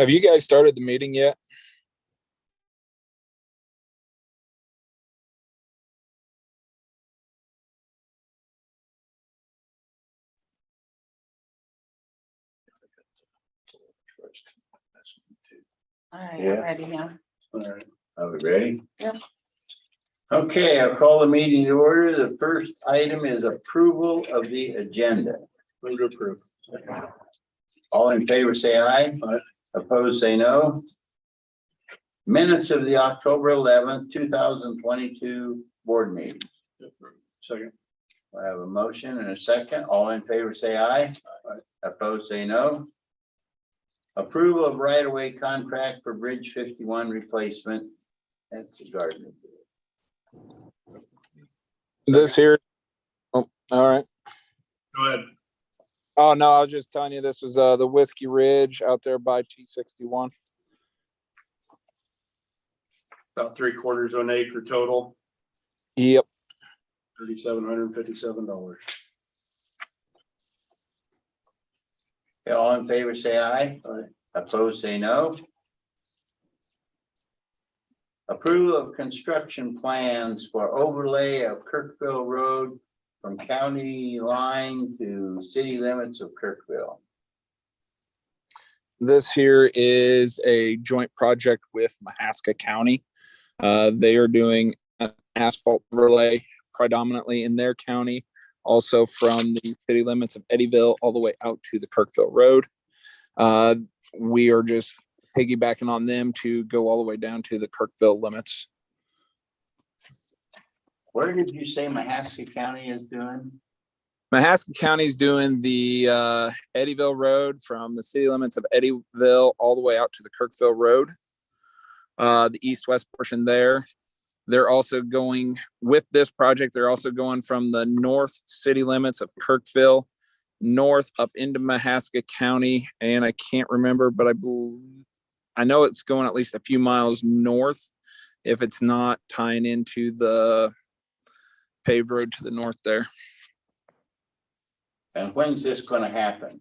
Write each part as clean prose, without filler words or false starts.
Have you guys started the meeting yet? All right, Yeah. I'm ready now. All right. Are we ready? Yep. Okay, I'll call the meeting to order. The first item is approval of the agenda. Move to approve. All in favor, say aye. Aye. Opposed, say no. Minutes of the October 11th, 2022 board meeting. Second. I have a motion and a second. All in favor, say aye. Aye. Opposed, say no. Approval of right-of-way contract for Bridge 51 replacement. That's a Gardner. This here. Oh, all right. Go ahead. Oh no, I was just telling you this was the Whiskey Ridge out there by T61. About 3/4 of an acre total, Yep. $3,757. Okay, all in favor, say aye. Aye. Opposed, say no. Approval of construction plans for overlay of Kirkville Road from county line to city limits of Kirkville. This here is a joint project with Mahaska County. They are doing an asphalt overlay predominantly in their county, also from the city limits of Eddyville all the way out to the Kirkville Road. We are just piggybacking on them to go all the way down to the Kirkville limits. Where did you say Mahaska County is doing? Mahaska County is doing the Eddyville Road from the city limits of Eddyville all the way out to the Kirkville Road, the east-west portion there. They're also going with this project. They're also going from the north city limits of Kirkville north up into Mahaska County, and I can't remember, but I know it's going at least a few miles north if it's not tying into the paved road to the north there. And when's this going to happen?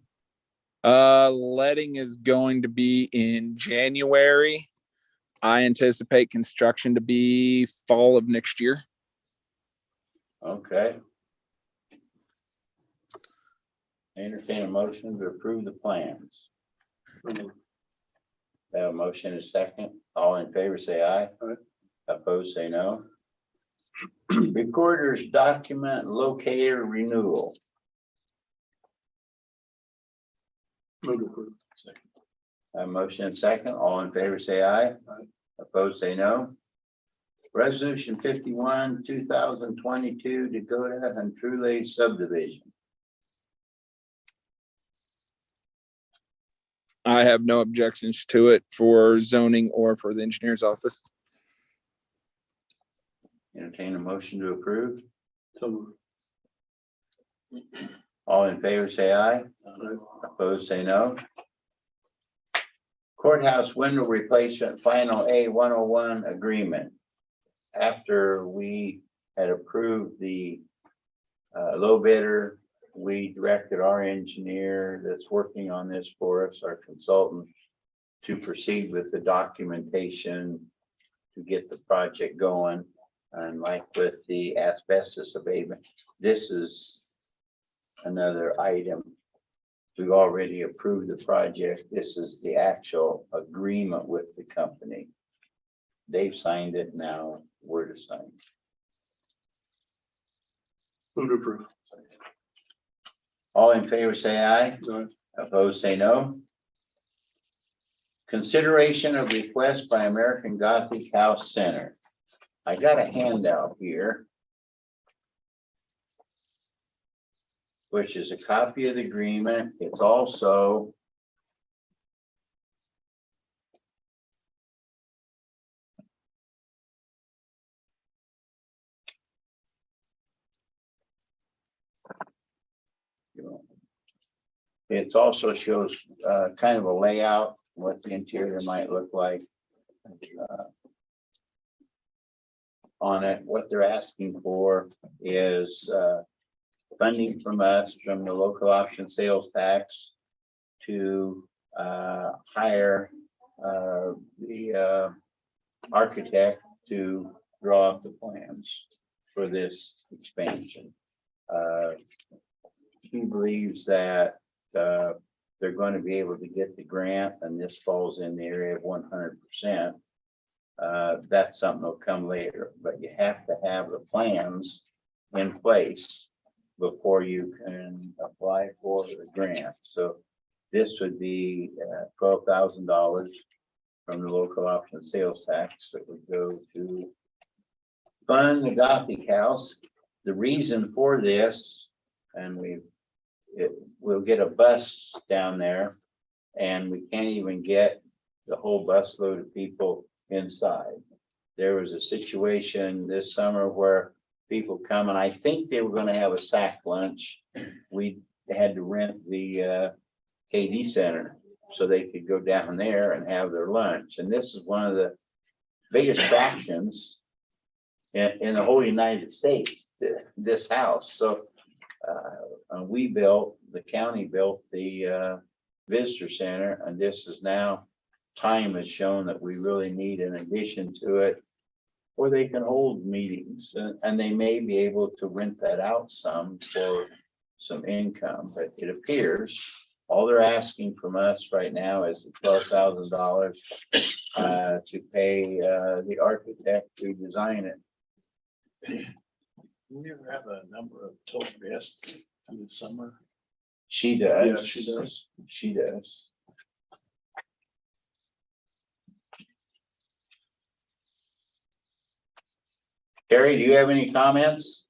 Letting is going to be in January. I anticipate construction to be fall of next year. Okay. I entertain a motion to approve the plans. Have a motion and a second. All in favor, say aye. Aye. Opposed, say no. Recorder's document locator renewal. Move to approve. Second. A motion and second. All in favor, say aye. Aye. Opposed, say no. Resolution 51, 2022, Dakota and True Lake subdivision. I have no objections to it for zoning or for the engineer's office. Entertain a motion to approve. So moved. All in favor, say aye. Aye. Opposed, say no. Courthouse window replacement final A101 agreement. After we had approved the low bidder, we directed our engineer that's working on this for us, our consultant, to proceed with the documentation to get the project going. And like with the asbestos abatement, this is another item. We've already approved the project. This is the actual agreement with the company. They've signed it, now we're to sign. Move to approve. All in favor, say aye. Aye. Opposed, say no. Consideration of request by American Gothic House Center. I got a handout here, which is a copy of the agreement. It's also it also shows kind of a layout, what the interior might look like. On it, what they're asking for is funding from us from the local option sales tax to hire the architect to draw up the plans for this expansion. He believes that they're going to be able to get the grant, and this falls in the area of 100%. That's something that'll come later, but you have to have the plans in place before you can apply for the grant. So this would be $12,000 from the local option sales tax that would go to fund the Gothic House. The reason for this, and we'll get a bus down there, and we can't even get the whole busload of people inside. There was a situation this summer where people come, and I think they were going to have a sack lunch. We had to rent the KD Center so they could go down there and have their lunch. And this is one of the biggest attractions in the whole United States, this house. So the county built the visitor center, and this is now, time has shown that we really need an addition to it where they can hold meetings, and they may be able to rent that out some for some income. But it appears all they're asking from us right now is $12,000 to pay the architect to design it. Do we ever have a number of total guests in the summer? She does. Yeah, she does. She does. Carrie, do you have any comments?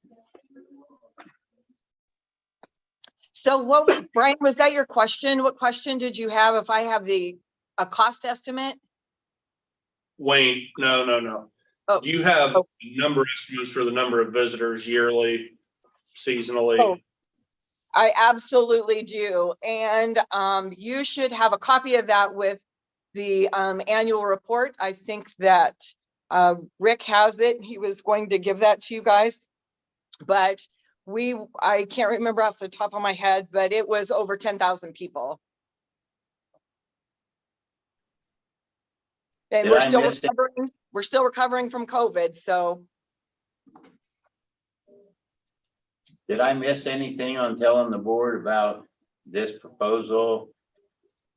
So Brian, was that your question? What question did you have? If I have a cost estimate? Wayne, no. Oh. Do you have Oh. number estimates for the number of visitors yearly, seasonally? Oh. I absolutely do. And you should have a copy of that with the annual report. I think that Rick has it. He was going to give that to you guys. But I can't remember off the top of my head, but it was over 10,000 people. And Did I miss it? we're still recovering from COVID. So Did I miss anything on telling the board about this proposal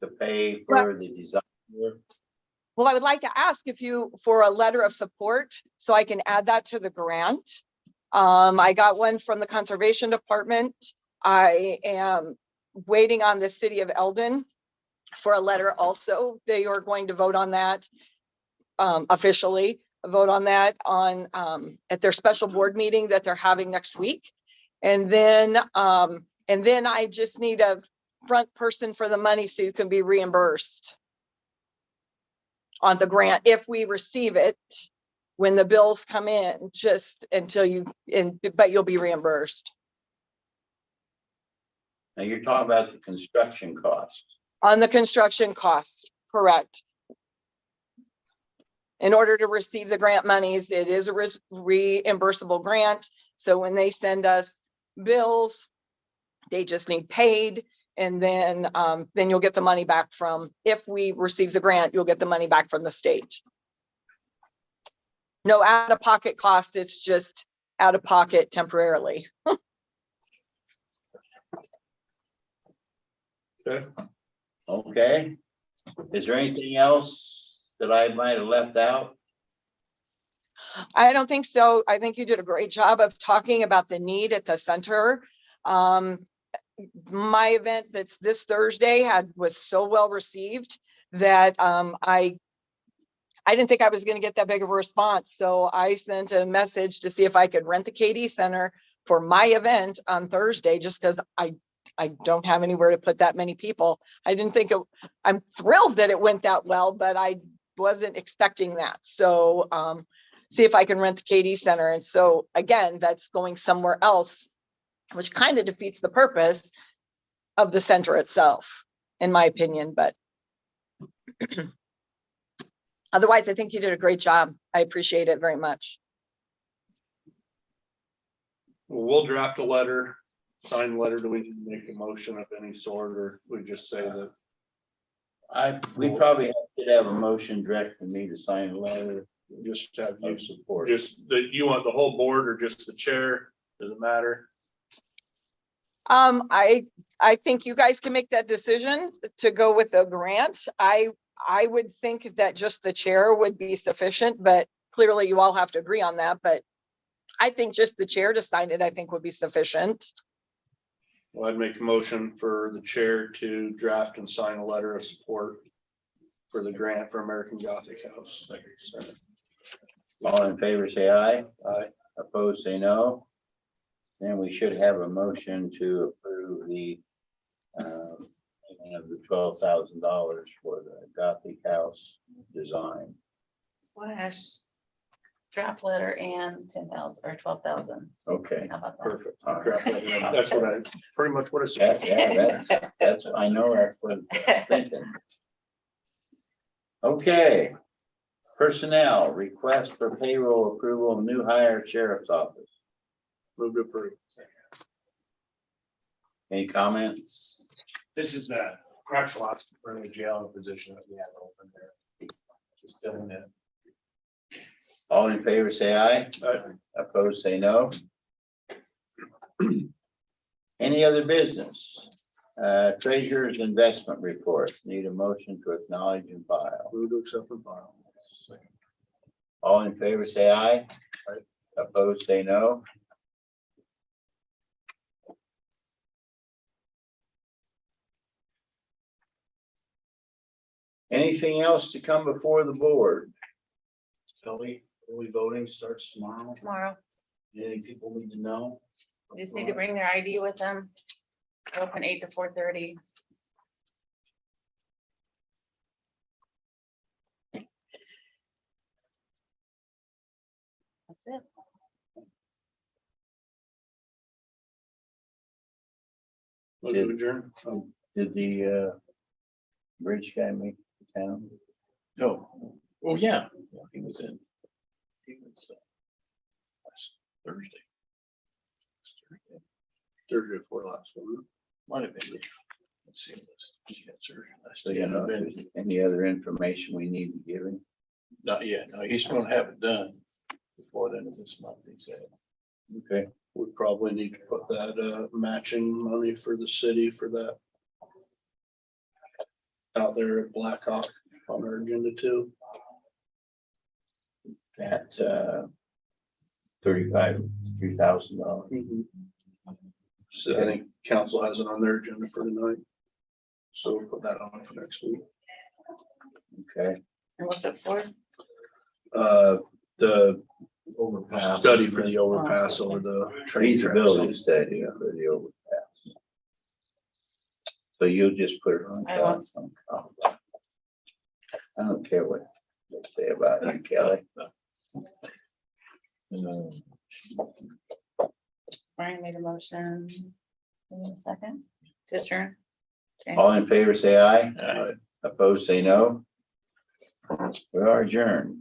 to pay for the design work? well, I would like to ask for a letter of support so I can add that to the grant. I got one from the Conservation Department. I am waiting on the city of Eldon for a letter also. They are going to vote on that officially, vote on that at their special board meeting that they're having next week. And then I just need a front person for the money so you can be reimbursed on the grant if we receive it. When the bills come in, just until but you'll be reimbursed. Now you're talking about the construction cost. On the construction cost, correct. In order to receive the grant monies, it is a reimbursable grant. So when they send us bills, they just need paid. And then you'll get the money back if we receive the grant, you'll get the money back from the state. No out-of-pocket cost, it's just out-of-pocket temporarily. Okay. Okay. Is there anything else that I might have left out? I don't think so. I think you did a great job of talking about the need at the center. My event that's this Thursday was so well received that I didn't think I was going to get that big of a response. So I sent a message to see if I could rent the KD Center for my event on Thursday, just because I don't have anywhere to put that many people. I'm thrilled that it went that well, but I wasn't expecting that. So see if I can rent the KD Center. And so again, that's going somewhere else, which kind of defeats the purpose of the center itself, in my opinion. But otherwise, I think you did a great job. I appreciate it very much. Well, we'll draft a letter, sign a letter. Do we need to make a motion of any sort, or we just say that? We probably have Did have a motion directing me to sign a letter Just have you, of support. just that you want the whole board or just the chair? Does it matter? I think you guys can make that decision to go with the grant. I would think that just the chair would be sufficient, but clearly you all have to agree on that, but I think just the chair to sign it, I think would be sufficient. Well, I'd make a motion for the chair to draft and sign a letter of support for the grant for American Gothic House. All in favor, say aye. Aye. Opposed, say no. Then we should have a motion to approve the payment of the $12,000 for the Gothic house design. / draft letter and 10,000 or 12,000. Okay. How about that? Perfect. All right. Draft that in. That's what I, pretty much what I said. Yeah, that's, I know that's what I was thinking. Okay. Personnel, request for payroll approval of new hire sheriff's office. Move to approve. Any comments? This is the correctional officer for the jail position that we have open there. Just filling it. All in favor, say aye. Aye. Opposed, say no. Any other business? Treasurer's investment report. Need a motion to acknowledge and file. Move to accept and file. All in favor, say aye. Aye. Opposed, say no. Anything else to come before the board? Early voting starts tomorrow. Tomorrow, Anything people need to know? you just need to bring their ID with them. Open 8 to 4:30. That's it. Move to adjourn. Did the bridge guy make the town? Oh, oh, yeah. Yeah, he was in. He was last Thursday. Thursday before last one. Might have been. Let's see. He got surgery last So you know, day. if there's any other information we need to give him? Not yet. No, he's gonna have it done before the end of this month, he said. Okay, We probably need to put that matching money for the city for that. Out there at Blackhawk on our agenda too. that $3,000. So I think council has it on their agenda for tonight. So we'll put that on for next week. Okay, And what's it for? The Overpass. study for the overpass over the train tracks. feasibility study for the overpass. So you'll just put it on. I will. I don't care what they say about you, Kelly. Brian made a motion. Give me a second to adjourn. Okay. All in favor, say aye. Aye. Opposed, say no. We are adjourned.